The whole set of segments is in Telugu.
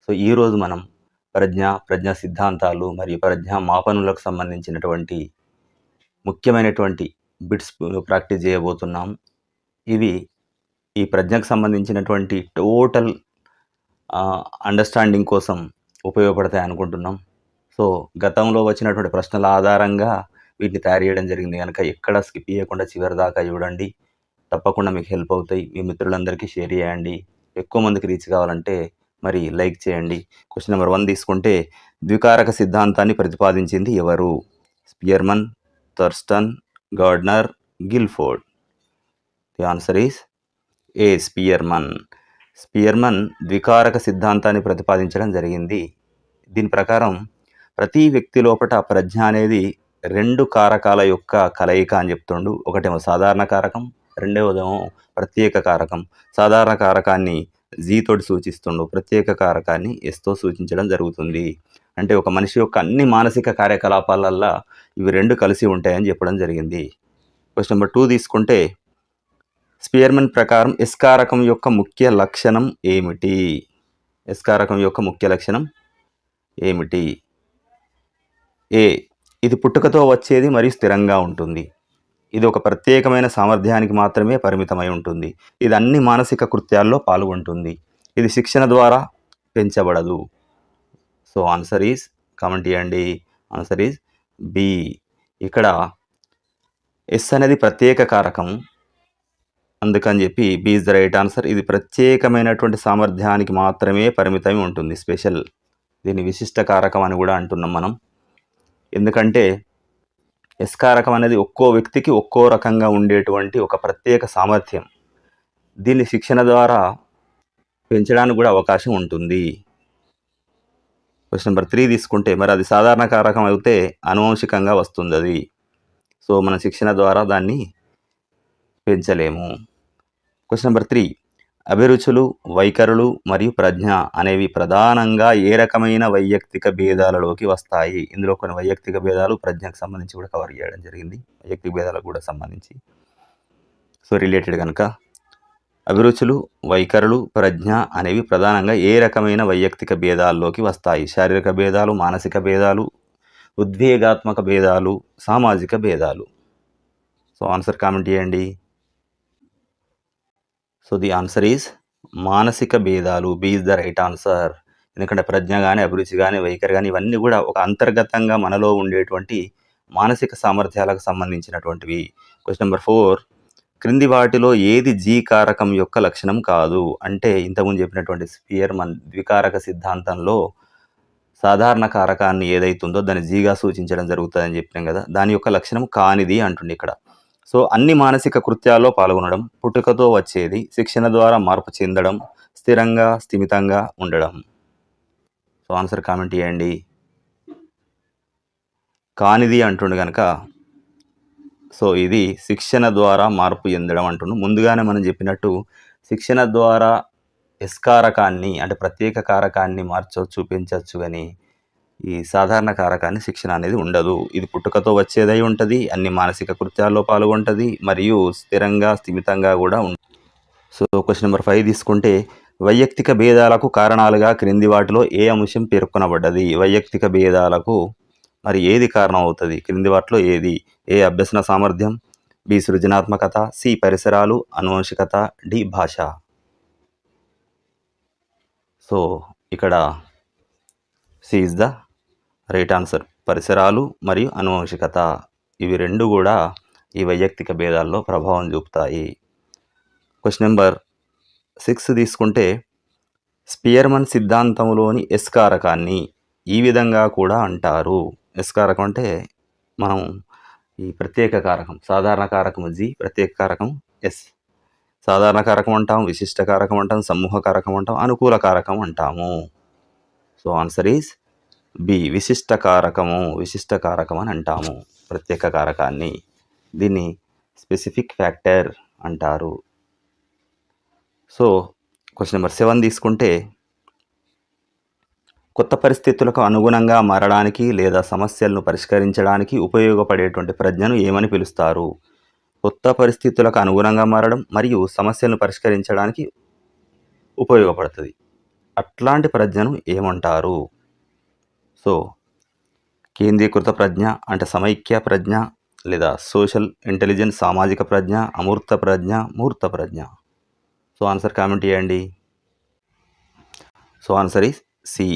సో ఈరోజు మనం ప్రజ్ఞా సిద్ధాంతాలు మరియు ప్రజ్ఞా మాపనులకు సంబంధించినటువంటి ముఖ్యమైనటువంటి బిట్స్ ప్రాక్టీస్ చేయబోతున్నాం. ఇవి ఈ ప్రజ్ఞకు సంబంధించినటువంటి టోటల్ అండర్స్టాండింగ్ కోసం ఉపయోగపడతాయి అనుకుంటున్నాం. సో గతంలో వచ్చినటువంటి ప్రశ్నల ఆధారంగా వీటిని తయారు చేయడం జరిగింది కనుక ఎక్కడ స్కిప్ చేయకుండా చివరి దాకా చూడండి. తప్పకుండా మీకు హెల్ప్ అవుతాయి. మీ మిత్రులందరికీ షేర్ చేయండి. ఎక్కువ మందికి రీచ్ కావాలంటే మరి లైక్ చేయండి. క్వశ్చన్ నెంబర్ 1 తీసుకుంటే, ద్వికారక సిద్ధాంతాన్ని ప్రతిపాదించింది ఎవరు? Spearman, Thurstone, Gardner, Guilford. The answer is A. Spearman. Spearman ద్వికారక సిద్ధాంతాన్ని ప్రతిపాదించడం జరిగింది. దీని ప్రకారం ప్రతి వ్యక్తి లోపల ప్రజ్ఞ అనేది 2 కారకాల యొక్క కలయిక అని చెప్తుండు. ఒకటేమో సాధారణ కారకం, రెండవదేమో ప్రత్యేక కారకం. సాధారణ కారకాన్ని జీ తోటి సూచిస్తుండు, ప్రత్యేక కారకాన్ని ఎస్తో సూచించడం జరుగుతుంది. అంటే ఒక మనిషి యొక్క అన్ని మానసిక కార్యకలాపాలల్లో ఇవి 2 కలిసి ఉంటాయని చెప్పడం జరిగింది. క్వశ్చన్ నెంబర్ 2 తీసుకుంటే, స్పియర్మన్ ప్రకారం ఎస్ కారకం యొక్క ముఖ్య లక్షణం ఏమిటి? ఎస్ కారకం యొక్క ముఖ్య లక్షణం ఏమిటి? ఏ. ఇది పుట్టుకతో వచ్చేది మరియు స్థిరంగా ఉంటుంది. ఇది ఒక ప్రత్యేకమైన సామర్థ్యానికి మాత్రమే పరిమితమై ఉంటుంది. ఇది అన్ని మానసిక కృత్యాల్లో పాల్గొంటుంది. ఇది శిక్షణ ద్వారా పెంచబడదు. సో ఆన్సర్ ఈజ్, కామెంట్ చేయండి, ఆన్సర్ ఈజ్ బి. ఇక్కడ ఎస్ అనేది ప్రత్యేక కారకం, అందుకని చెప్పి B is the right answer. ఇది ప్రత్యేకమైనటువంటి సామర్థ్యానికి మాత్రమే పరిమితమై ఉంటుంది, స్పెషల్. దీన్ని విశిష్ట కారకం అని కూడా అంటున్నాం మనం. ఎందుకంటే ఎస్ కారకం అనేది ఒక్కో వ్యక్తికి ఒక్కో రకంగా ఉండేటువంటి ఒక ప్రత్యేక సామర్థ్యం. దీన్ని శిక్షణ ద్వారా పెంచడానికి కూడా అవకాశం ఉంటుంది. క్వశ్చన్ నెంబర్ 3 తీసుకుంటే, మరి అది సాధారణ కారకం అయితే అనువంశికంగా వస్తుంది అది. సో మన శిక్షణ ద్వారా దాన్ని పెంచలేము. క్వశ్చన్ నెంబర్ 3, అభిరుచులు, వైఖరులు మరియు ప్రజ్ఞ అనేవి ప్రధానంగా ఏ రకమైన వైయక్తిక భేదాలలోకి వస్తాయి? ఇందులో కొన్ని వైయక్తిక భేదాలు ప్రజ్ఞకు సంబంధించి కూడా కవర్ చేయడం జరిగింది, వైయక్తిక భేదాలకు కూడా సంబంధించి. సో రిలేటెడ్ కనుక అభిరుచులు, వైఖరులు, ప్రజ్ఞ అనేవి ప్రధానంగా ఏ రకమైన వైయక్తిక భేదాల్లోకి వస్తాయి? శారీరక భేదాలు, మానసిక భేదాలు, ఉద్వేగాత్మక భేదాలు, సామాజిక భేదాలు. సో ఆన్సర్ కామెంట్ చేయండి. సో ది ఆన్సర్ ఈజ్ మానసిక భేదాలు. B is the right answer. ఎందుకంటే ప్రజ్ఞ కానీ, అభిరుచి కానీ, వైఖరి కానీ ఇవన్నీ కూడా ఒక అంతర్గతంగా మనలో ఉండేటువంటి మానసిక సామర్థ్యాలకు సంబంధించినటువంటివి. క్వశ్చన్ నెంబర్ 4, క్రింది వాటిలో ఏది జీ కారకం యొక్క లక్షణం కాదు? అంటే ఇంతకుముందు చెప్పినటువంటి స్పియర్మన్ ద్వికారక సిద్ధాంతంలో సాధారణ కారకాన్ని ఏదైతుందో దాన్ని జీగా సూచించడం జరుగుతుందని చెప్పినాం కదా, దాని యొక్క లక్షణం కానిది అంటుంది ఇక్కడ. సో అన్ని మానసిక కృత్యాల్లో పాల్గొనడం, పుట్టుకతో వచ్చేది, శిక్షణ ద్వారా మార్పు చెందడం, స్థిరంగా స్థిమితంగా ఉండడం. సో ఆన్సర్ కామెంట్ చేయండి. కానిది అంటుండు కనుక సో ఇది శిక్షణ ద్వారా మార్పు చెందడం అంటుండు. ముందుగానే మనం చెప్పినట్టు శిక్షణ ద్వారా ఎస్ కారకాన్ని అంటే ప్రత్యేక కారకాన్ని మార్చవచ్చు, పెంచవచ్చు, కానీ ఈ సాధారణ కారకాన్ని శిక్షణ అనేది ఉండదు. ఇది పుట్టుకతో వచ్చేదై ఉంటుంది, అన్ని మానసిక కృత్యాల్లో పాల్గొంటుంది మరియు స్థిరంగా స్థిమితంగా కూడా ఉంటుంది. సో క్వశ్చన్ నెంబర్ 5 తీసుకుంటే, వైయక్తిక భేదాలకు కారణాలుగా క్రింది వాటిలో ఏ అంశం పేర్కొనబడ్డది? వైయక్తిక భేదాలకు మరి ఏది కారణం అవుతుంది? క్రింది వాటిలో ఏది? ఏ అభ్యసన సామర్థ్యం, బి సృజనాత్మకత, సి పరిసరాలు, అనువంశికత, డి భాష. సో ఇక్కడ C is the right answer. పరిసరాలు మరియు అనువంశికత ఇవి 2 కూడా ఈ వైయక్తిక భేదాల్లో ప్రభావం చూపుతాయి. క్వశ్చన్ నెంబర్ 6 తీసుకుంటే, స్పియర్మన్ సిద్ధాంతంలోని ఎస్ కారకాన్ని ఈ విధంగా కూడా అంటారు. ఎస్ కారకం అంటే మనం ఈ ప్రత్యేక కారకం, సాధారణ కారకం జీ, ప్రత్యేక కారకం ఎస్. సాధారణ కారకం అంటాం, విశిష్ట కారకం అంటాం, సమూహ కారకం అంటాం, అనుకూల కారకం అంటాము. So answer is B. విశిష్ట కారకము. విశిష్ట కారకం అని అంటాము ప్రత్యేక కారకాన్ని. దీన్ని స్పెసిఫిక్ ఫ్యాక్టర్ అంటారు. సో క్వశ్చన్ నెంబర్ 7 తీసుకుంటే, కొత్త పరిస్థితులకు అనుగుణంగా మారడానికి లేదా సమస్యలను పరిష్కరించడానికి ఉపయోగపడేటువంటి ప్రజ్ఞను ఏమని పిలుస్తారు? కొత్త పరిస్థితులకు అనుగుణంగా మారడం మరియు సమస్యలను పరిష్కరించడానికి ఉపయోగపడుతుంది. అట్లాంటి ప్రజ్ఞను ఏమంటారు? సో కేంద్రీకృత ప్రజ్ఞ అంటే సమైక్య ప్రజ్ఞ, లేదా సోషల్ ఇంటెలిజెన్స్ సామాజిక ప్రజ్ఞ, అమూర్త ప్రజ్ఞ, మూర్త ప్రజ్ఞ. సో ఆన్సర్ కామెంట్ చేయండి. So answer is C,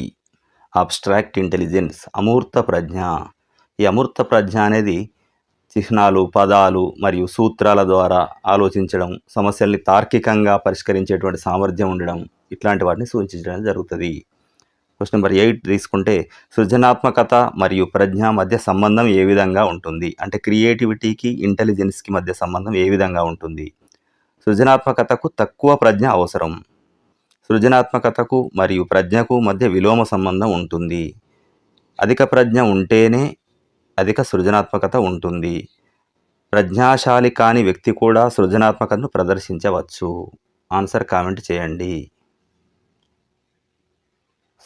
abstract intelligence, అమూర్త ప్రజ్ఞ. ఈ అమూర్త ప్రజ్ఞ అనేది చిహ్నాలు, పదాలు మరియు సూత్రాల ద్వారా ఆలోచించడం, సమస్యల్ని తార్కికంగా పరిష్కరించేటువంటి సామర్థ్యం ఉండడం, ఇట్లాంటి వాటిని సూచించడం జరుగుతుంది. క్వశ్చన్ నెంబర్ 8 తీసుకుంటే, సృజనాత్మకత మరియు ప్రజ్ఞ మధ్య సంబంధం ఏ విధంగా ఉంటుంది? అంటే క్రియేటివిటీకి ఇంటెలిజెన్స్కి మధ్య సంబంధం ఏ విధంగా ఉంటుంది? సృజనాత్మకతకు తక్కువ ప్రజ్ఞ అవసరం. సృజనాత్మకతకు మరియు ప్రజ్ఞకు మధ్య విలోమ సంబంధం ఉంటుంది. అధిక ప్రజ్ఞ ఉంటేనే అధిక సృజనాత్మకత ఉంటుంది. ప్రజ్ఞాశాలి కాని వ్యక్తి కూడా సృజనాత్మకతను ప్రదర్శించవచ్చు. ఆన్సర్ కామెంట్ చేయండి.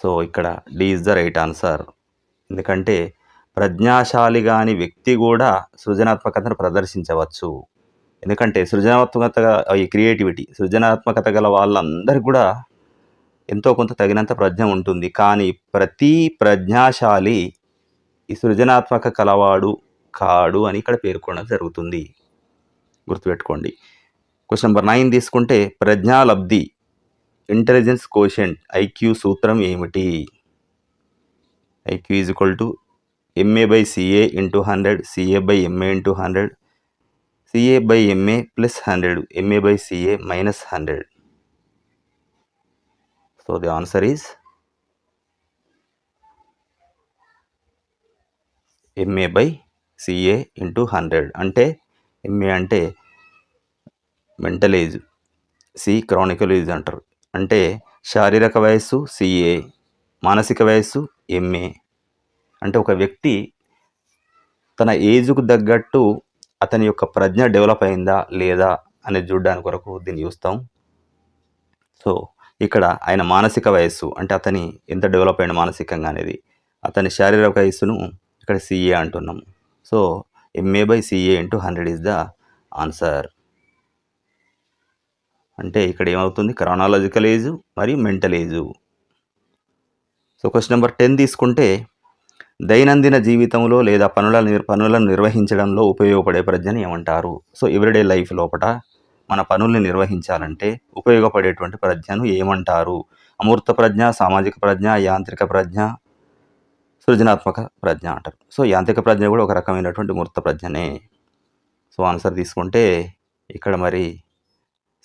సో ఇక్కడ D is the right answer. ఎందుకంటే ప్రజ్ఞాశాలి కాని వ్యక్తి కూడా సృజనాత్మకతను ప్రదర్శించవచ్చు. ఎందుకంటే ఈ క్రియేటివిటీ సృజనాత్మకత గల వాళ్ళందరికీ కూడా ఎంతో కొంత తగినంత ప్రజ్ఞ ఉంటుంది. కానీ ప్రతి ప్రజ్ఞాశాలి ఈ సృజనాత్మక కలవాడు కాడు అని ఇక్కడ పేర్కొనడం జరుగుతుంది. గుర్తుపెట్టుకోండి. క్వశ్చన్ నెంబర్ 9 తీసుకుంటే, ప్రజ్ఞాలబ్ధి ఇంటెలిజెన్స్ కోషెంట్ ఐక్యూ సూత్రం ఏమిటి? IQ is equal to MA/CA × 100, CA/MA × 100, CA/MA + 100, MA/CA - 100. So the answer is MA/CA × 100. అంటే MA అంటే mental age, C chronological age అంటారు. అంటే శారీరక వయస్సు CA, మానసిక వయస్సు MA. అంటే ఒక వ్యక్తి తన ఏజ్కు తగ్గట్టు అతని యొక్క ప్రజ్ఞ డెవలప్ అయిందా లేదా అనేది చూడడానికి కొరకు దీన్ని చూస్తాం. సో ఇక్కడ ఆయన మానసిక వయస్సు అంటే అతని ఎంత డెవలప్ అయిన మానసికంగా అనేది, అతని శారీరక వయస్సును ఇక్కడ CA అంటున్నాం. So MA/CA × 100 is the answer. అంటే ఇక్కడ ఏమవుతుంది? క్రానాలజికల్ ఏజ్ మరియు mental age. So question number 10 తీసుకుంటే, దైనందిన జీవితంలో లేదా పనులను నిర్వహించడంలో ఉపయోగపడే ప్రజ్ఞని ఏమంటారు? సో ఎవ్రీడే లైఫ్ లోపల మన పనుల్ని నిర్వహించాలంటే ఉపయోగపడేటువంటి ప్రజ్ఞను ఏమంటారు? అమూర్త ప్రజ్ఞ, సామాజిక ప్రజ్ఞ, యాంత్రిక ప్రజ్ఞ, సృజనాత్మక ప్రజ్ఞ అంటారు. సో యాంత్రిక ప్రజ్ఞ కూడా ఒక రకమైనటువంటి మూర్త ప్రజ్ఞనే. సో ఆన్సర్ తీసుకుంటే ఇక్కడ మరి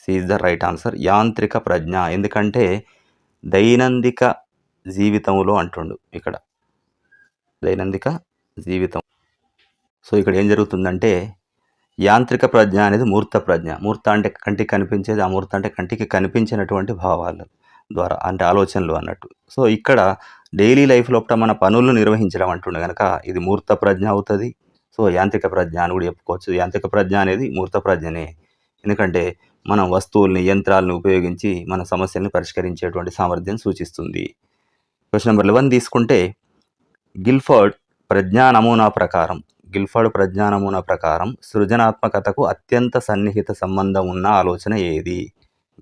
C is the right answer, యాంత్రిక ప్రజ్ఞ. ఎందుకంటే దైనందిక జీవితంలో అంటుండు ఇక్కడ, దైనందిక జీవితం. సో ఇక్కడ ఏం జరుగుతుందంటే యాంత్రిక ప్రజ్ఞ అనేది మూర్త ప్రజ్ఞ. మూర్త అంటే కంటికి కనిపించేది, అమూర్త అంటే కంటికి కనిపించినటువంటి భావాల ద్వారా అంటే ఆలోచనలు అన్నట్టు. సో ఇక్కడ డైలీ లైఫ్ లోపల మన పనులను నిర్వహించడం అంటుండే కనుక ఇది మూర్త ప్రజ్ఞ అవుతుంది. సో యాంత్రిక ప్రజ్ఞ అని కూడా చెప్పుకోవచ్చు. యాంత్రిక ప్రజ్ఞ అనేది మూర్త ప్రజ్ఞనే. ఎందుకంటే మనం వస్తువుల్ని, యంత్రాలను ఉపయోగించి మన సమస్యల్ని పరిష్కరించేటువంటి సామర్థ్యం సూచిస్తుంది. క్వశ్చన్ నెంబర్ 11 తీసుకుంటే, గిల్ఫర్డ్ ప్రజ్ఞా నమూనా ప్రకారం సృజనాత్మకతకు అత్యంత సన్నిహిత సంబంధం ఉన్న ఆలోచన ఏది?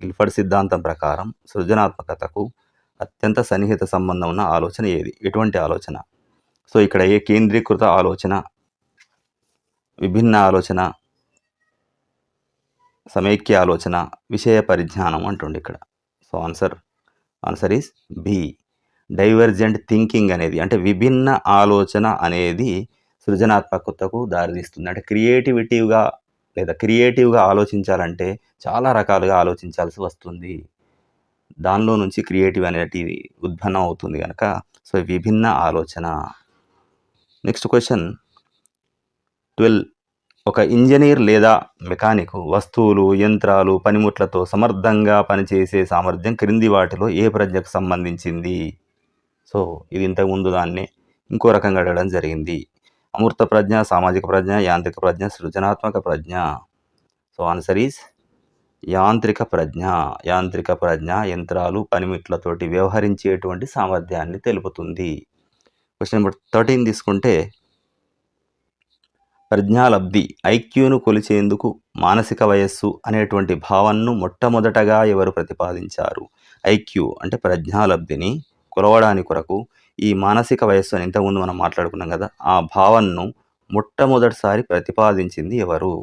గిల్ఫర్డ్ సిద్ధాంతం ప్రకారం సృజనాత్మకతకు అత్యంత సన్నిహిత సంబంధం ఉన్న ఆలోచన ఏది? ఎటువంటి ఆలోచన? సో ఇక్కడ ఏ కేంద్రీకృత ఆలోచన, విభిన్న ఆలోచన, సమైక్య ఆలోచన, విషయ పరిజ్ఞానం అంటుండే ఇక్కడ. So answer is B, divergent thinking అనేది అంటే విభిన్న ఆలోచన అనేది సృజనాత్మకతకు దారితీస్తుంది. అంటే క్రియేటివ్గా ఆలోచించాలంటే చాలా రకాలుగా ఆలోచించాల్సి వస్తుంది. దానిలో నుంచి క్రియేటివ్ అనేది ఉద్భన్నం అవుతుంది కనుక సో విభిన్న ఆలోచన. Next question 12. ఒక ఇంజనీర్ లేదా మెకానిక్ వస్తువులు, యంత్రాలు, పనిముట్లతో సమర్థంగా పనిచేసే సామర్థ్యం క్రింది వాటిలో ఏ ప్రజ్ఞకు సంబంధించింది? సో ఇది ఇంతకుముందు దాన్ని ఇంకో రకంగా అడగడం జరిగింది. అమూర్త ప్రజ్ఞ, సామాజిక ప్రజ్ఞ, యాంత్రిక ప్రజ్ఞ, సృజనాత్మక ప్రజ్ఞ. సో ఆన్సర్ ఈజ్ యాంత్రిక ప్రజ్ఞ. యాంత్రిక ప్రజ్ఞ యంత్రాలు, పనిముట్లతోటి వ్యవహరించేటువంటి సామర్థ్యాన్ని తెలుపుతుంది. క్వశ్చన్ నెంబర్ 13 తీసుకుంటే, ప్రజ్ఞాలబ్ధి ఐక్యూను కొలిచేందుకు మానసిక వయస్సు అనేటువంటి భావనను మొట్టమొదటగా ఎవరు ప్రతిపాదించారు? ఐక్యూ అంటే ప్రజ్ఞాలబ్ధిని కొలవడానికి కొరకు ఈ మానసిక వయస్సు అని ఇంతకుముందు మనం మాట్లాడుకున్నాం కదా, ఆ భావనను మొట్టమొదటిసారి ప్రతిపాదించింది ఎవరు?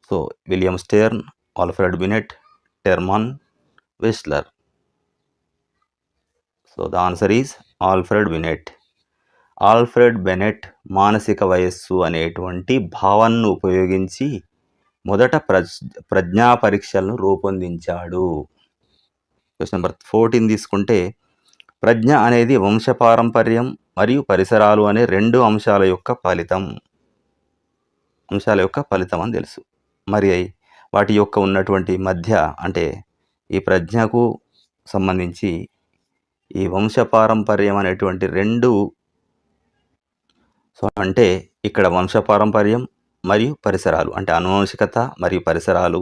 So William Stern, Alfred Binet, Terman Wechsler. So the answer is Alfred Binet. Alfred Bennett మానసిక వయస్సు అనేటువంటి భావనను ఉపయోగించి మొదట ప్రజ్ఞా పరీక్షలను రూపొందించాడు. క్వశ్చన్ నెంబర్ 14 తీసుకుంటే, ప్రజ్ఞ అనేది వంశపారంపర్యం మరియు పరిసరాలు అనే రెండు అంశాల యొక్క ఫలితం అని తెలుసు. మరి వాటి యొక్క ఉన్నటువంటి మధ్య అంటే ఈ ప్రజ్ఞకు సంబంధించి ఈ వంశపారంపర్యం అనేటువంటి రెండు, సో అంటే ఇక్కడ వంశపారంపర్యం మరియు పరిసరాలు అంటే అనువంశికత మరియు పరిసరాలు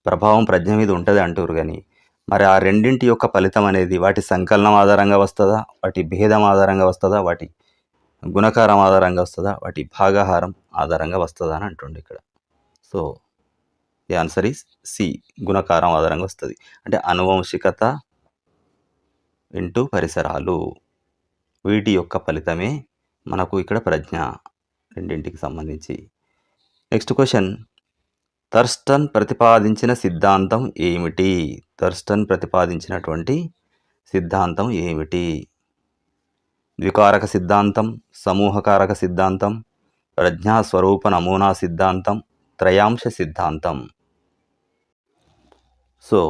ప్రభావం ప్రజ్ఞ మీద ఉంటుంది అంటారు. కానీ మరి ఆ రెండింటి యొక్క ఫలితం అనేది వాటి సంకలనం ఆధారంగా వస్తుందా, వాటి భేదం ఆధారంగా వస్తుందా, వాటి గుణకారం ఆధారంగా వస్తుందా, వాటి భాగాహారం ఆధారంగా వస్తుందా అని అంటుండే ఇక్కడ. So the answer is C, గుణకారం ఆధారంగా వస్తుంది. అంటే అనువంశికత ఇంటూ పరిసరాలు, వీటి యొక్క ఫలితమే మనకు ఇక్కడ ప్రజ్ఞ రెండింటికి సంబంధించి. నెక్స్ట్ క్వశ్చన్, థర్స్టన్ ప్రతిపాదించిన సిద్ధాంతం ఏమిటి? థర్స్టన్ ప్రతిపాదించినటువంటి సిద్ధాంతం ఏమిటి? ద్వికారక సిద్ధాంతం, సమూహకారక సిద్ధాంతం, ప్రజ్ఞా స్వరూప నమూనా సిద్ధాంతం, త్రయాంశ సిద్ధాంతం. So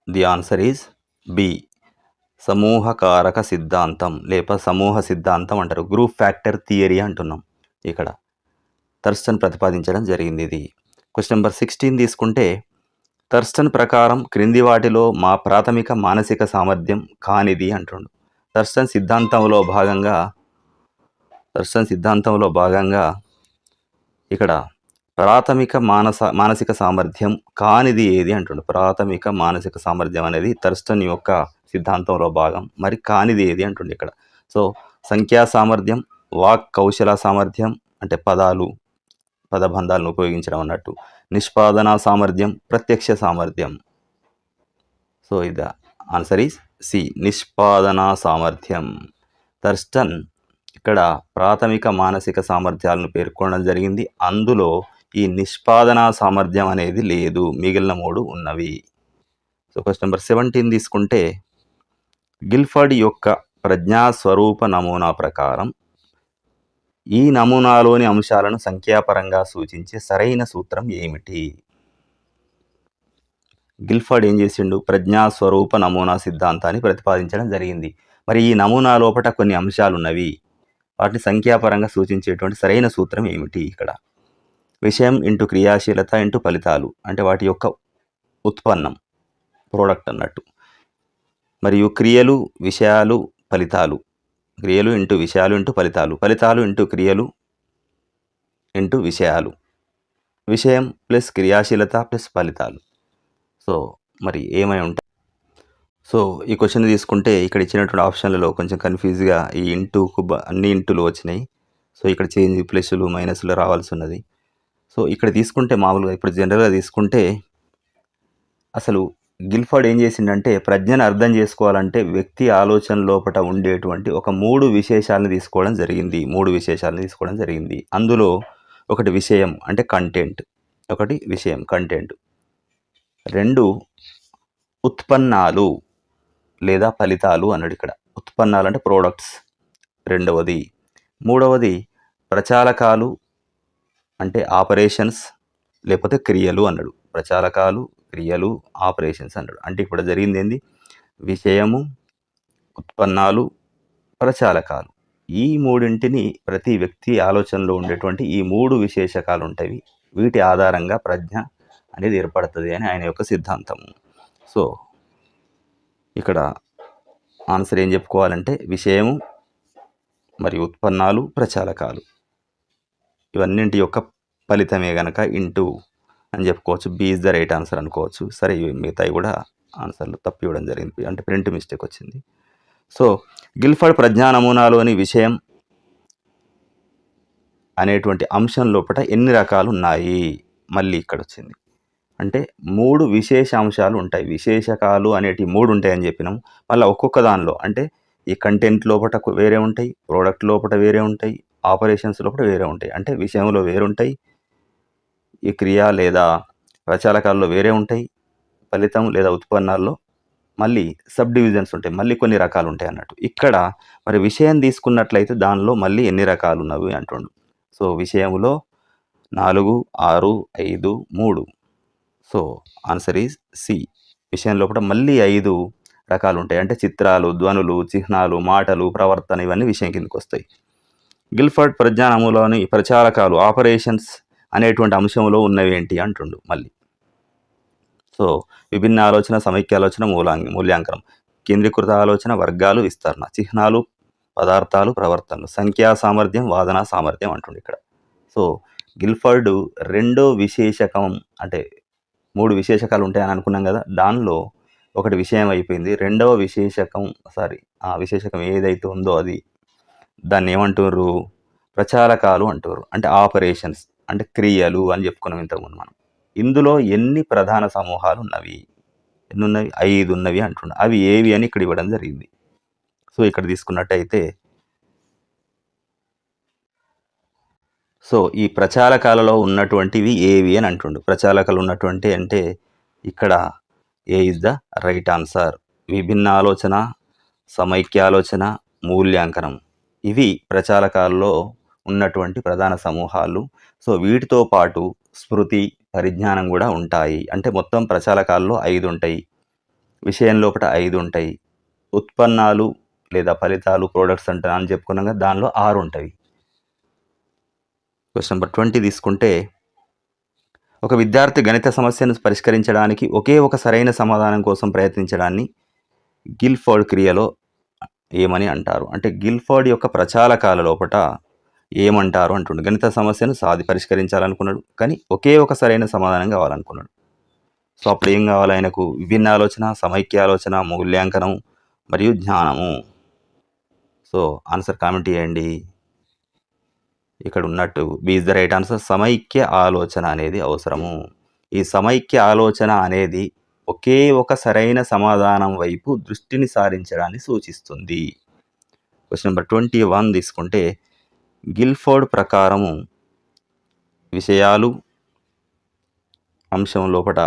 the answer is B, సమూహకారక సిద్ధాంతం లేక సమూహ సిద్ధాంతం అంటారు. గ్రూప్ ఫ్యాక్టర్ థియరీ అంటున్నాం ఇక్కడ. థర్స్టన్ ప్రతిపాదించడం జరిగింది ఇది. క్వశ్చన్ నెంబర్ 16 తీసుకుంటే, థర్స్టన్ ప్రకారం క్రింది వాటిలో మా ప్రాథమిక మానసిక సామర్థ్యం కానిది అంటుండు. థర్స్టన్ సిద్ధాంతంలో భాగంగా ఇక్కడ ప్రాథమిక మానసిక సామర్థ్యం కానిది ఏది అంటుండు. ప్రాథమిక మానసిక సామర్థ్యం అనేది థర్స్టన్ యొక్క సిద్ధాంతంలో భాగం, మరి కానిది ఏది అంటుండు ఇక్కడ. సో సంఖ్యా సామర్థ్యం, వాక్ కౌశల సామర్థ్యం అంటే పదబంధాలను ఉపయోగించడం అన్నట్టు, నిష్పాదన సామర్థ్యం, ప్రత్యక్ష సామర్థ్యం. సో ఇది ఆన్సర్ ఈజ్ సి, నిష్పాదన సామర్థ్యం. థర్స్టన్ ఇక్కడ ప్రాథమిక మానసిక సామర్థ్యాలను పేర్కొనడం జరిగింది. అందులో ఈ నిష్పాదన సామర్థ్యం అనేది లేదు, మిగిలిన 3 ఉన్నవి. సో క్వశ్చన్ నెంబర్ 17 తీసుకుంటే, గిల్ఫర్డ్ యొక్క ప్రజ్ఞా స్వరూప నమూనా ప్రకారం ఈ నమూనాలోని అంశాలను సంఖ్యాపరంగా సూచించే సరైన సూత్రం ఏమిటి? గిల్ఫర్డ్ ఏం చేసిండు? ప్రజ్ఞా స్వరూప నమూనా సిద్ధాంతాన్ని ప్రతిపాదించడం జరిగింది. మరి ఈ నమూనా లోపల కొన్ని అంశాలు ఉన్నవి, వాటిని సంఖ్యాపరంగా సూచించేటువంటి సరైన సూత్రం ఏమిటి? ఇక్కడ విషయం ఇంటూ క్రియాశీలత ఇంటూ ఫలితాలు అంటే వాటి యొక్క ఉత్పన్నం, ప్రోడక్ట్ అన్నట్టు. మరియు క్రియలు, విషయాలు, ఫలితాలు, క్రియలు ఇంటూ విషయాలు ఇంటూ ఫలితాలు, ఫలితాలు ఇంటూ క్రియలు ఇంటూ విషయాలు, విషయం ప్లస్ క్రియాశీలత ప్లస్ ఫలితాలు. సో మరి ఏమై ఉంటాయి? సో ఈ క్వశ్చన్ తీసుకుంటే ఇక్కడ ఇచ్చినటువంటి ఆప్షన్లలో కొంచెం కన్ఫ్యూజ్గా ఈ ఇంటూకు అన్ని ఇంటూలు వచ్చినాయి. సో ఇక్కడ చేంజ్ ప్లస్లు మైనస్లు రావాల్సి ఉన్నది. సో ఇక్కడ తీసుకుంటే మామూలుగా ఇప్పుడు జనరల్గా తీసుకుంటే, అసలు గిల్ఫర్డ్ ఏం చేసిండంటే ప్రజ్ఞను అర్థం చేసుకోవాలంటే వ్యక్తి ఆలోచన లోపల ఉండేటువంటి ఒక 3 విశేషాలను తీసుకోవడం జరిగింది. అందులో ఒకటి విషయం అంటే కంటెంట్, ఒకటి విషయం కంటెంట్, 2 ఉత్పన్నాలు లేదా ఫలితాలు అన్నాడు ఇక్కడ. ఉత్పన్నాలు అంటే ప్రోడక్ట్స్ రెండవది. మూడవది ప్రచాలకాలు అంటే ఆపరేషన్స్ లేకపోతే క్రియలు అన్నాడు. ప్రచాలకాలు, క్రియలు, ఆపరేషన్స్ అన్నాడు. అంటే ఇప్పుడు జరిగింది ఏంది? విషయము, ఉత్పన్నాలు, ప్రచాలకాలు. ఈ 3ంటిని ప్రతి వ్యక్తి ఆలోచనలో ఉండేటువంటి ఈ 3 విశేషకాలు ఉంటాయి. వీటి ఆధారంగా ప్రజ్ఞ అనేది ఏర్పడుతుంది అని ఆయన యొక్క సిద్ధాంతం. సో ఇక్కడ ఆన్సర్ ఏం చెప్పుకోవాలంటే విషయము మరియు ఉత్పన్నాలు, ప్రచాలకాలు ఇవన్నింటి యొక్క ఫలితమే గనక ఇంటూ అని చెప్పుకోవచ్చు. B is the right answer అనుకోవచ్చు. సరే, మిగతాయి కూడా ఆన్సర్లు తప్పి ఇవ్వడం జరిగింది అంటే ప్రింట్ మిస్టేక్ వచ్చింది. సో గిల్ఫర్డ్ ప్రజ్ఞా నమూనాలోని విషయం అనేటువంటి అంశం లోపల ఎన్ని రకాలు ఉన్నాయి? మళ్ళీ ఇక్కడ వచ్చింది. అంటే 3 విశేషాంశాలు ఉంటాయి. విశేషకాలు అనేటివి 3 ఉంటాయని చెప్పినాం. మళ్ళా ఒక్కొక్క దానిలో అంటే ఈ కంటెంట్ లోపట వేరే ఉంటాయి. ప్రొడక్ట్ లోపట వేరే ఉంటాయి. ఆపరేషన్స్ లోపట వేరే ఉంటాయి. అంటే విషయంలో వేరుంటాయి. ఈ క్రియ లేదా ప్రచాలకాల్లో వేరే ఉంటాయి. ఫలితం లేదా ఉత్పన్నాల్లో మళ్ళీ సబ్ డివిజన్స్ ఉంటాయి. మళ్ళీ కొన్ని రకాలు ఉంటాయి అన్నట్టు. ఇక్కడ మరి విషయం తీసుకున్నట్లయితే దానిలో మళ్ళీ ఎన్ని రకాలు ఉన్నవి అంటుండు. సో విషయములో 4, 6, 5, 3. So answer is C. విషయం లోపల మళ్ళీ 5 రకాలు ఉంటాయి. అంటే చిత్రాలు, ధ్వనులు, చిహ్నాలు, మాటలు, ప్రవర్తన ఇవన్నీ విషయం కిందకి వస్తాయి. గిల్ఫర్డ్ ప్రజ్ఞానములోని ప్రచారకాలు ఆపరేషన్స్ అనేటువంటి అంశంలో ఉన్నవి ఏంటి అంటుండు మళ్ళీ. సో విభిన్న ఆలోచన, సమైక్య ఆలోచన, మూల్యాంకనం, కేంద్రీకృత ఆలోచన, వర్గాలు, విస్తరణ, చిహ్నాలు, పదార్థాలు, ప్రవర్తనలు, సంఖ్యా సామర్థ్యం, వాదన సామర్థ్యం అంటుండు ఇక్కడ. సో గిల్ఫర్డ్ రెండో విశేషకం అంటే 3 విశేషకాలు ఉంటాయని అనుకున్నాం కదా, దానిలో ఒకటి విషయం అయిపోయింది. రెండవ విశేషకం ఆ విశేషకం ఏదైతే ఉందో అది దాన్ని ఏమంటారు, ప్రచారకాలు అంటారు. అంటే ఆపరేషన్స్ అంటే క్రియలు అని చెప్పుకున్నాం ఇంతకుముందు మనం. ఇందులో ఎన్ని ప్రధాన సమూహాలు ఉన్నవి? ఎన్ని ఉన్నవి? 5 ఉన్నవి అంటున్నాం. అవి ఏవి అని ఇక్కడ ఇవ్వడం జరిగింది. సో ఇక్కడ తీసుకున్నట్టయితే సో ఈ ప్రచాలకాలలో ఉన్నటువంటివి ఏవి అని అంటుండు. ప్రచాలకాలు ఉన్నటువంటి అంటే ఇక్కడ A is the right answer. విభిన్న ఆలోచన, సమైక్య ఆలోచన, మూల్యాంకనం ఇవి ప్రచాలకాల్లో ఉన్నటువంటి ప్రధాన సమూహాలు. సో వీటితో పాటు స్మృతి, పరిజ్ఞానం కూడా ఉంటాయి. అంటే మొత్తం ప్రచాలకాల్లో 5 ఉంటాయి. విషయం లోపల 5 ఉంటాయి. ఉత్పన్నాలు లేదా ఫలితాలు, ప్రోడక్ట్స్ అంటే అని చెప్పుకున్నాం కదా, దానిలో 6 ఉంటాయి. క్వశ్చన్ నెంబర్ 20 తీసుకుంటే, ఒక విద్యార్థి గణిత సమస్యను పరిష్కరించడానికి ఒకే ఒక సరైన సమాధానం కోసం ప్రయత్నించడాన్ని గిల్ఫర్డ్ క్రియలో ఏమని అంటారు? అంటే గిల్ఫర్డ్ యొక్క ప్రచాలకాల లోపట ఏమంటారు అంటుండు. గణిత సమస్యను పరిష్కరించాలనుకున్నాడు, కానీ ఒకే ఒక సరైన సమాధానం కావాలనుకున్నాడు. సో అప్పుడు ఏం కావాలి ఆయనకు? విభిన్న ఆలోచన, సమైక్య ఆలోచన, మూల్యాంకనం మరియు జ్ఞానము. సో ఆన్సర్ కామెంట్ చేయండి. ఇక్కడ ఉన్నట్టు B is the right answer. సమైక్య ఆలోచన అనేది అవసరము. ఈ సమైక్య ఆలోచన అనేది ఒకే ఒక సరైన సమాధానం వైపు దృష్టిని సారించడాన్ని సూచిస్తుంది. క్వశ్చన్ నెంబర్ 21 తీసుకుంటే, గిల్ఫర్డ్ ప్రకారము విషయాలు అంశం లోపల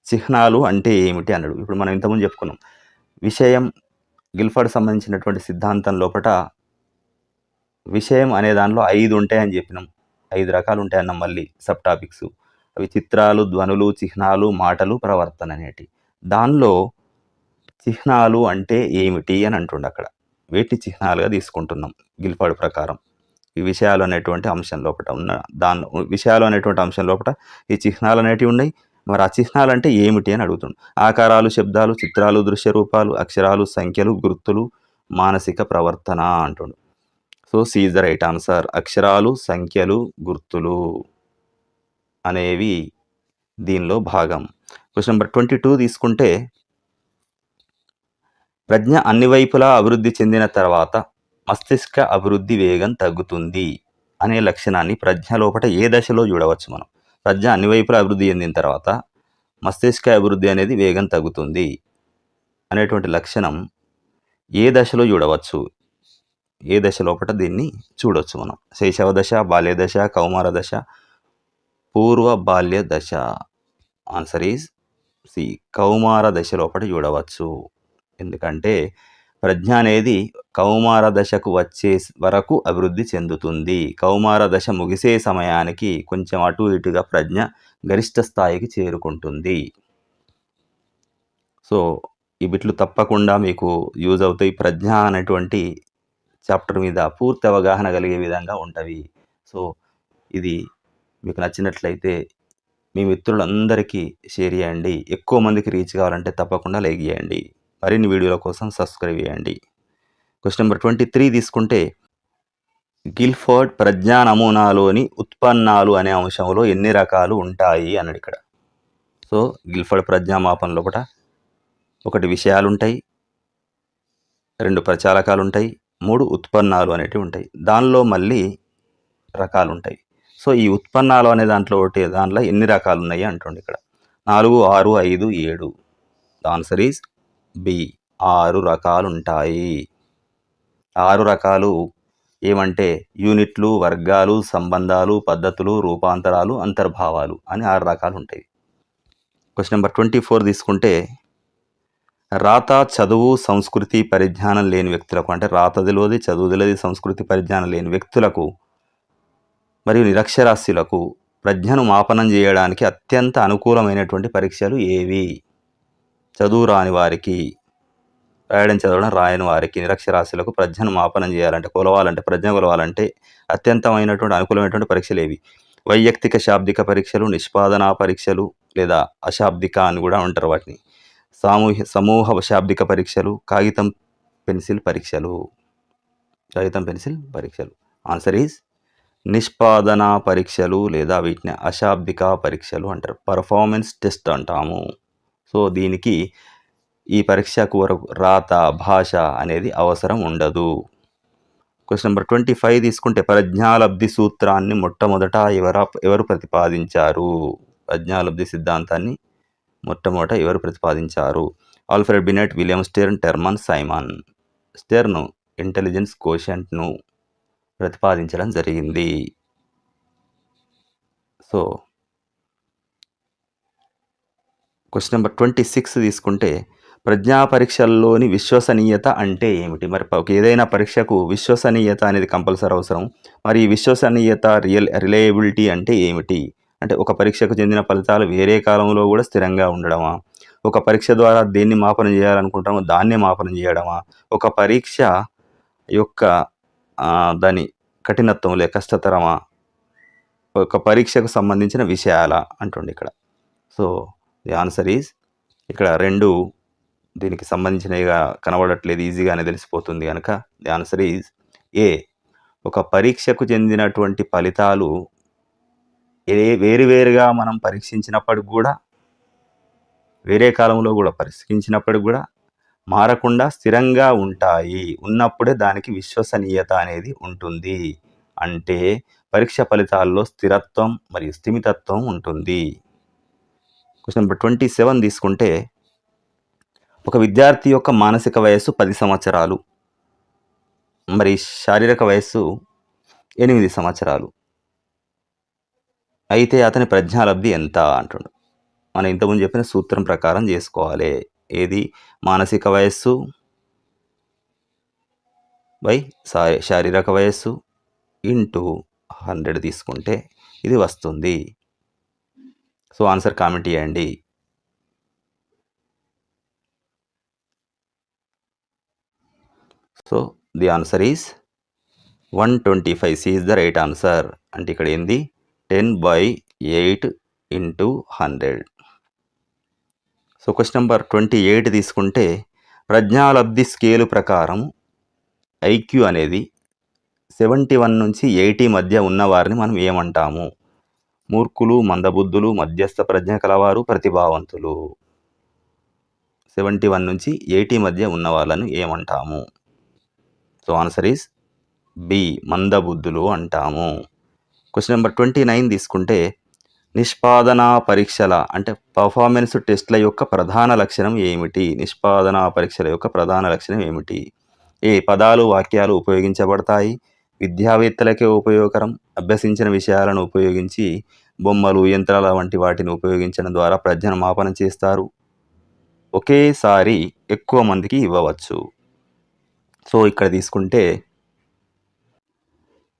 చిహ్నాలు అంటే ఏమిటి అన్నాడు. ఇప్పుడు మనం ఇంతకుముందు చెప్పుకున్నాం విషయం. గిల్ఫర్డ్ సంబంధించినటువంటి సిద్ధాంతం లోపల విషయం అనే దానిలో 5 ఉంటాయని చెప్పినాం. 5 రకాలు ఉంటాయన్నాం. మళ్ళీ సబ్ టాపిక్స్ అవి చిత్రాలు, ధ్వనులు, చిహ్నాలు, మాటలు, ప్రవర్తన అనేటి. దానిలో చిహ్నాలు అంటే ఏమిటి అని అంటుండే. అక్కడ వేటి చిహ్నాలుగా తీసుకుంటున్నాం గిల్ఫర్డ్ ప్రకారం. ఈ విషయాలు అనేటువంటి అంశం లోపల ఉన్న దానిలో విషయాలు అనేటువంటి అంశం లోపల ఈ చిహ్నాలు అనేటివి ఉన్నాయి. మరి ఆ చిహ్నాలు అంటే ఏమిటి అని అడుగుతుండు. ఆకారాలు, శబ్దాలు, చిత్రాలు, దృశ్య రూపాలు, అక్షరాలు, సంఖ్యలు, గుర్తులు, మానసిక ప్రవర్తన అంటుండు. So C is the right answer. అక్షరాలు, సంఖ్యలు, గుర్తులు అనేవి దీనిలో భాగం. క్వశ్చన్ నెంబర్ 22 తీసుకుంటే, ప్రజ్ఞ అన్ని వైపులా అభివృద్ధి చెందిన తర్వాత మస్తిష్క అభివృద్ధి వేగం తగ్గుతుంది అనే లక్షణాన్ని ప్రజ్ఞ లోపల ఏ దశలో చూడవచ్చు మనం? ప్రజ్ఞ అన్ని వైపులా అభివృద్ధి చెందిన తర్వాత మస్తిష్క అభివృద్ధి అనేది వేగం తగ్గుతుంది అనేటువంటి లక్షణం ఏ దశలో చూడవచ్చు? ఏ దశ లోపల దీన్ని చూడవచ్చు మనం? శైశవ దశ, బాల్య దశ, కౌమార దశ, పూర్వ బాల్య దశ. Answer is C. కౌమార దశ లోపల చూడవచ్చు. ఎందుకంటే ప్రజ్ఞ అనేది కౌమార దశకు వచ్చే వరకు అభివృద్ధి చెందుతుంది. కౌమార దశ ముగిసే సమయానికి కొంచెం అటు ఇటుగా ప్రజ్ఞ గరిష్ట స్థాయికి చేరుకుంటుంది. సో ఈ బిట్లు తప్పకుండా మీకు యూజ్ అవుతాయి. ప్రజ్ఞ అనేటువంటి చాప్టర్ మీద పూర్తి అవగాహన కలిగే విధంగా ఉంటవి. సో ఇది మీకు నచ్చినట్లయితే మీ మిత్రులందరికీ షేర్ చేయండి. ఎక్కువ మందికి రీచ్ కావాలంటే తప్పకుండా లైక్ చేయండి. మరిన్ని వీడియోల కోసం సబ్స్క్రైబ్ చేయండి. క్వశ్చన్ నెంబర్ 23 తీసుకుంటే, గిల్ఫర్డ్ ప్రజ్ఞా నమూనాలోని ఉత్పన్నాలు అనే అంశంలో ఎన్ని రకాలు ఉంటాయి అన్నాడు ఇక్కడ. సో గిల్ఫర్డ్ ప్రజ్ఞామాపన లోపల 1 విషయాలు ఉంటాయి, 2 ప్రచాలకాలు ఉంటాయి, 3 ఉత్పన్నాలు అనేటివి ఉంటాయి. దానిలో మళ్ళీ రకాలు ఉంటాయి. సో ఈ ఉత్పన్నాలు అనే దాంట్లో ఎన్ని రకాలు ఉన్నాయి అంటుండే ఇక్కడ. 4, 6, 5, 7. The answer is B. 6 రకాలుంటాయి. 6 రకాలు ఏమంటే యూనిట్లు, వర్గాలు, సంబంధాలు, పద్ధతులు, రూపాంతరాలు, అంతర్భావాలు అని 6 రకాలు ఉంటాయి. క్వశ్చన్ నెంబర్ 24 తీసుకుంటే రాత, చదువు, సంస్కృతి పరిజ్ఞానం లేని వ్యక్తులకు, అంటే రాత తెలియదు, చదువు తెలియదు, సంస్కృతి పరిజ్ఞానం లేని వ్యక్తులకు మరియు నిరక్షరాస్యులకు ప్రజ్ఞను మాపనం చేయడానికి అత్యంత అనుకూలమైనటువంటి పరీక్షలు ఏవి? చదువు రాని వారికి, రాయడం చదవడం రాయని వారికి, నిరక్షరాస్యులకు ప్రజ్ఞను మాపనం చేయాలంటే, కొలవాలంటే, ప్రజ్ఞ కొలవాలంటే అత్యంతమైనటువంటి అనుకూలమైనటువంటి పరీక్షలు ఏవి? వైయక్తిక శాబ్దిక పరీక్షలు, నిష్పాదనా పరీక్షలు లేదా అశాబ్దిక అని కూడా అంటారు వాటిని, సమూహ శాబ్దిక పరీక్షలు, కాగితం పెన్సిల్ పరీక్షలు. ఆన్సర్ ఈజ్ నిష్పాదనా పరీక్షలు లేదా వీటిని అశాబ్దిక పరీక్షలు అంటారు. పర్ఫార్మెన్స్ టెస్ట్ అంటాము. సో దీనికి ఈ పరీక్షకు వరకు రాత, భాష అనేది అవసరం ఉండదు. క్వశ్చన్ నెంబర్ 25 తీసుకుంటే ప్రజ్ఞాలబ్ధి సూత్రాన్ని మొట్టమొదట ఎవరు ప్రతిపాదించారు? ప్రజ్ఞాలబ్ధి సిద్ధాంతాన్ని మొట్టమొదట ఎవరు ప్రతిపాదించారు? Alfred Binet, William Stern, Terman Simon. Stern intelligence కోషెంట్ను ప్రతిపాదించడం జరిగింది. సో క్వశ్చన్ నెంబర్ 26 తీసుకుంటే ప్రజ్ఞా పరీక్షల్లోని విశ్వసనీయత అంటే ఏమిటి? మరి ఏదైనా పరీక్షకు విశ్వసనీయత అనేది కంపల్సరీ అవసరం. మరి ఈ విశ్వసనీయత, రిలయబిలిటీ అంటే ఏమిటి? అంటే ఒక పరీక్షకు చెందిన ఫలితాలు వేరే కాలంలో కూడా స్థిరంగా ఉండడమా? ఒక పరీక్ష ద్వారా దేన్ని మాపనం చేయాలనుకుంటామో దాన్నే మాపనం చేయడమా? ఒక పరీక్ష యొక్క దాని కఠినత్వం లేక కష్టతరమా? ఒక పరీక్షకు సంబంధించిన విషయాల అంటుండే ఇక్కడ. సో ది ఆన్సర్ ఈజ్ ఇక్కడ రెండు దీనికి సంబంధించినవిగా కనబడట్లేదు, ఈజీగానే తెలిసిపోతుంది కనుక ది ఆన్సర్ ఈజ్ ఏ. ఒక పరీక్షకు చెందినటువంటి ఫలితాలు వేరువేరుగా మనం పరీక్షించినప్పటికి కూడా, వేరే కాలంలో కూడా పరీక్షించినప్పటికి కూడా మారకుండా స్థిరంగా ఉంటాయి. ఉన్నప్పుడే దానికి విశ్వసనీయత అనేది ఉంటుంది. అంటే పరీక్ష ఫలితాల్లో స్థిరత్వం మరియు స్థిమితత్వం ఉంటుంది. క్వశ్చన్ నెంబర్ 27 తీసుకుంటే ఒక విద్యార్థి యొక్క మానసిక వయస్సు 10 సంవత్సరాలు, మరి శారీరక వయస్సు 8 సంవత్సరాలు. అయితే అతని ప్రజ్ఞాలబ్ధి ఎంత అంటుండు. మనం ఇంతకుముందు చెప్పిన సూత్రం ప్రకారం చేసుకోవాలి. ఏది? మానసిక వయస్సు బై శారీరక వయస్సు ఇంటూ 100 తీసుకుంటే ఇది వస్తుంది. సో ఆన్సర్ కామెంట్ చేయండి. So the answer is 125. C is the right answer. అంటే ఇక్కడ ఏంది? 10/8 ఇంటూ 100. సో క్వశ్చన్ నెంబర్ 28 తీసుకుంటే ప్రజ్ఞాలబ్ధి స్కేలు ప్రకారం ఐక్యూ అనేది 71 నుంచి 80 మధ్య ఉన్నవారిని మనం ఏమంటాము? మూర్ఖులు, మందబుద్ధులు, మధ్యస్థ ప్రజ్ఞ కలవారు, ప్రతిభావంతులు. 71 నుంచి 80 మధ్య ఉన్న వాళ్ళను ఏమంటాము? So answer is B. మందబుద్ధులు అంటాము. క్వశ్చన్ నెంబర్ 29 తీసుకుంటే నిష్పాదనా పరీక్షల అంటే పర్ఫార్మెన్స్ టెస్ట్ల యొక్క ప్రధాన లక్షణం ఏమిటి? నిష్పాదనా పరీక్షల యొక్క ప్రధాన లక్షణం ఏమిటి? ఏ. పదాలు, వాక్యాలు ఉపయోగించబడతాయి. విద్యావేత్తలకే ఉపయోగకరం. అభ్యసించిన విషయాలను ఉపయోగించి బొమ్మలు, యంత్రాల వంటి వాటిని ఉపయోగించడం ద్వారా ప్రజ్ఞను మాపనం చేస్తారు. ఒకేసారి ఎక్కువ మందికి ఇవ్వవచ్చు. సో ఇక్కడ తీసుకుంటే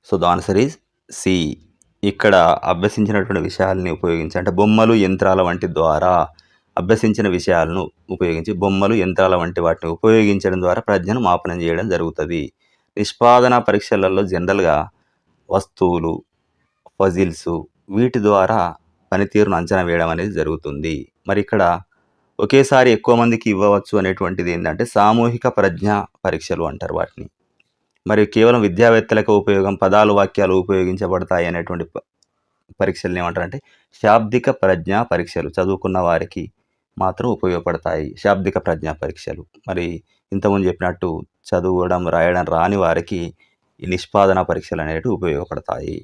so the answer is C. ఇక్కడ అభ్యసించినటువంటి విషయాలని ఉపయోగించి, అంటే బొమ్మలు, యంత్రాల వంటి ద్వారా అభ్యసించిన విషయాలను ఉపయోగించి బొమ్మలు, యంత్రాల వంటి వాటిని ఉపయోగించడం ద్వారా ప్రజ్ఞను మాపనం చేయడం జరుగుతుంది. నిష్పాదన పరీక్షలలో జనరల్గా వస్తువులు, పజిల్స్ వీటి ద్వారా పనితీరును అంచనా వేయడం అనేది జరుగుతుంది. మరి ఇక్కడ ఒకేసారి ఎక్కువ మందికి ఇవ్వవచ్చు అనేటువంటిది ఏంటంటే సామూహిక ప్రజ్ఞా పరీక్షలు అంటారు వాటిని. మరి కేవలం విద్యావేత్తలకు ఉపయోగం, పదాలు, వాక్యాలు ఉపయోగించబడతాయి అనేటువంటి పరీక్షలు ఏమంటారంటే శాబ్దిక ప్రజ్ఞా పరీక్షలు. చదువుకున్న వారికి మాత్రం ఉపయోగపడతాయి శాబ్దిక ప్రజ్ఞా పరీక్షలు. మరి ఇంతకుముందు చెప్పినట్టు చదవడం, రాయడం రాని వారికి ఈ నిష్పాదన పరీక్షలు అనేవి ఉపయోగపడతాయి.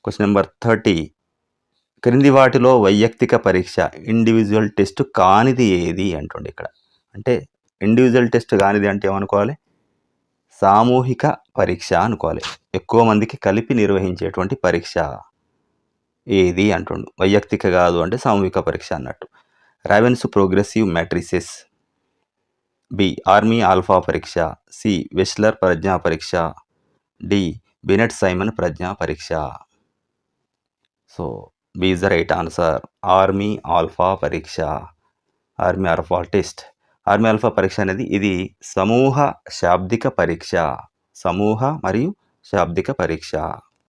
క్వశ్చన్ నెంబర్ 30 క్రింది వాటిలో వైయక్తిక పరీక్ష ఇండివిజువల్ టెస్ట్ కానిది ఏది అంటుండే ఇక్కడ. అంటే ఇండివిజువల్ టెస్ట్ కానిది అంటే ఏమనుకోవాలి? సామూహిక పరీక్ష అనుకోవాలి. ఎక్కువ మందికి కలిపి నిర్వహించేటువంటి పరీక్ష ఏది అంటుండు. వైయక్తిక కాదు అంటే సామూహిక పరీక్ష అన్నట్టు. Raven's progressive matrices, B army alpha పరీక్ష, సి వెస్లర్ ప్రజ్ఞా పరీక్ష, డి బినెట్ సైమన్ ప్రజ్ఞా పరీక్ష. So B is the right answer. Army alpha పరీక్ష, army alpha test. Army alpha పరీక్ష అనేది ఇది సమూహ శాబ్దిక పరీక్ష. సమూహ మరియు శాబ్దిక పరీక్ష.